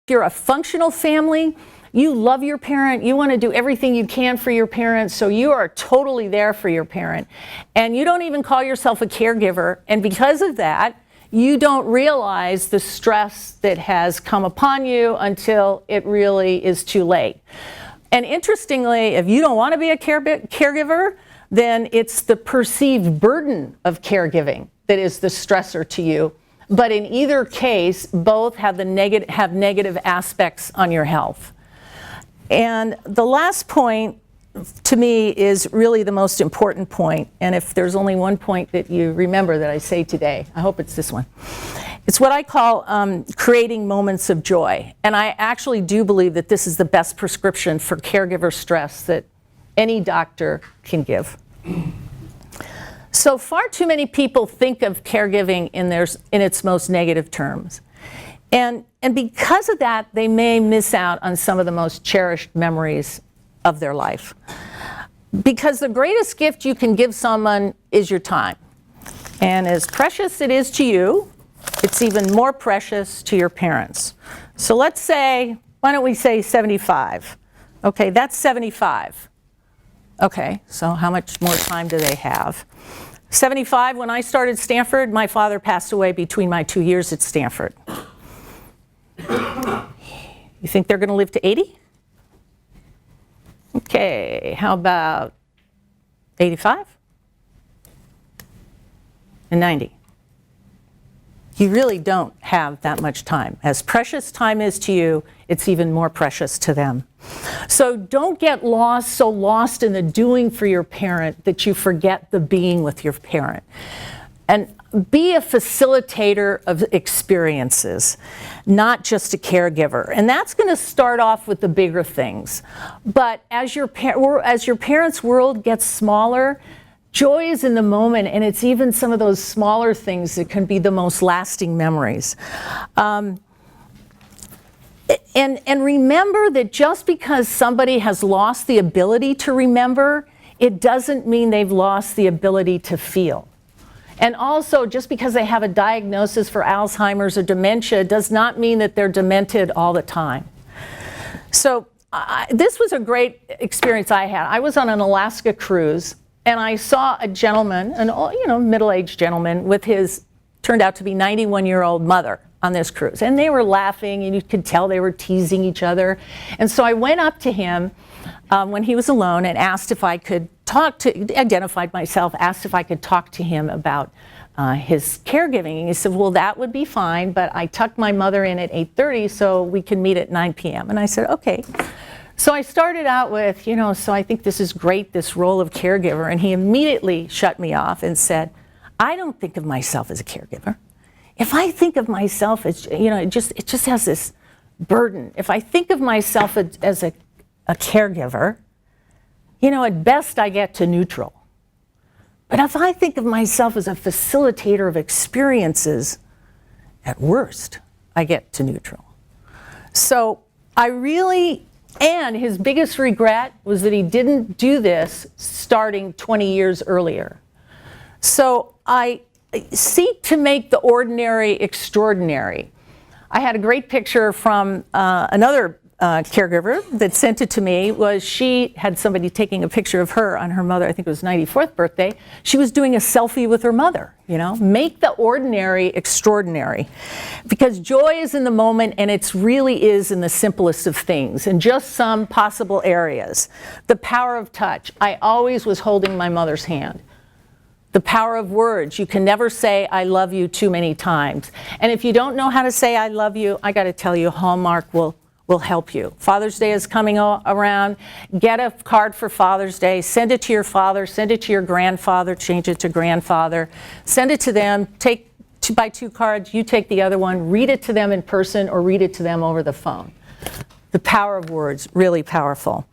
you're a functional family, you love your parent, you want to do everything you can for your parent, so you are totally there for your parent. And you don't even call yourself a caregiver, and because of that, you don't realize the stress that has come upon you until it really is too late. And interestingly, if you don't want to be a caregiver, then it's the perceived burden of caregiving that is the stressor to you. But in either case, both have negative aspects on your health. And the last point to me is really the most important point. And if there's only one point that you remember that I say today, I hope it's this one. It's what I call creating moments of joy. And I actually do believe that this is the best prescription for caregiver stress that any doctor can give. So far too many people think of caregiving in its most negative terms. And because of that, they may miss out on some of the most cherished memories of their life. Because the greatest gift you can give someone is your time. And as precious it is to you, it's even more precious to your parents. So let's say, why don't we say 75? Okay, that's 75. Okay, so how much more time do they have? 75, when I started Stanford, my father passed away between my 2 years at Stanford. You think they're going to live to 80? Okay, how about 85? And 90? You really don't have that much time. As precious time is to you, it's even more precious to them. So don't get so lost in the doing for your parent that you forget the being with your parent. And be a facilitator of experiences, not just a caregiver. And that's going to start off with the bigger things. But as your parents' world gets smaller, joy is in the moment, and it's even some of those smaller things that can be the most lasting memories. And remember that just because somebody has lost the ability to remember, it doesn't mean they've lost the ability to feel. And also, just because they have a diagnosis for Alzheimer's or dementia does not mean that they're demented all the time. So this was a great experience I had. I was on an Alaska cruise, and I saw a gentleman, middle-aged gentleman, with his, turned out to be 91-year-old mother on this cruise. And they were laughing, and you could tell they were teasing each other. And so I went up to him when he was alone and asked if I could identified myself, asked if I could talk to him about his caregiving. And he said, well, that would be fine, but I tucked my mother in at 8:30, so we can meet at 9 p.m. And I said, okay. So I started out with, so I think this is great, this role of caregiver. And he immediately shut me off and said, I don't think of myself as a caregiver. If I think of myself as, it just has this burden. If I think of myself as a caregiver, at best I get to neutral. But if I think of myself as a facilitator of experiences, at worst, I get to neutral. So and his biggest regret was that he didn't do this starting 20 years earlier. So I seek to make the ordinary extraordinary. I had a great picture from another caregiver that sent it to me. She had somebody taking a picture of her on her mother, I think it was 94th birthday. She was doing a selfie with her mother, Make the ordinary extraordinary. Because joy is in the moment, and it really is in the simplest of things, in just some possible areas. The power of touch. I always was holding my mother's hand. The power of words. You can never say I love you too many times. And if you don't know how to say I love you, I got to tell you, Hallmark will help you. Father's Day is coming around. Get a card for Father's Day. Send it to your father. Send it to your grandfather. Change it to grandfather. Send it to them. Buy 2 cards. You take the other one. Read it to them in person or read it to them over the phone. The power of words, really powerful.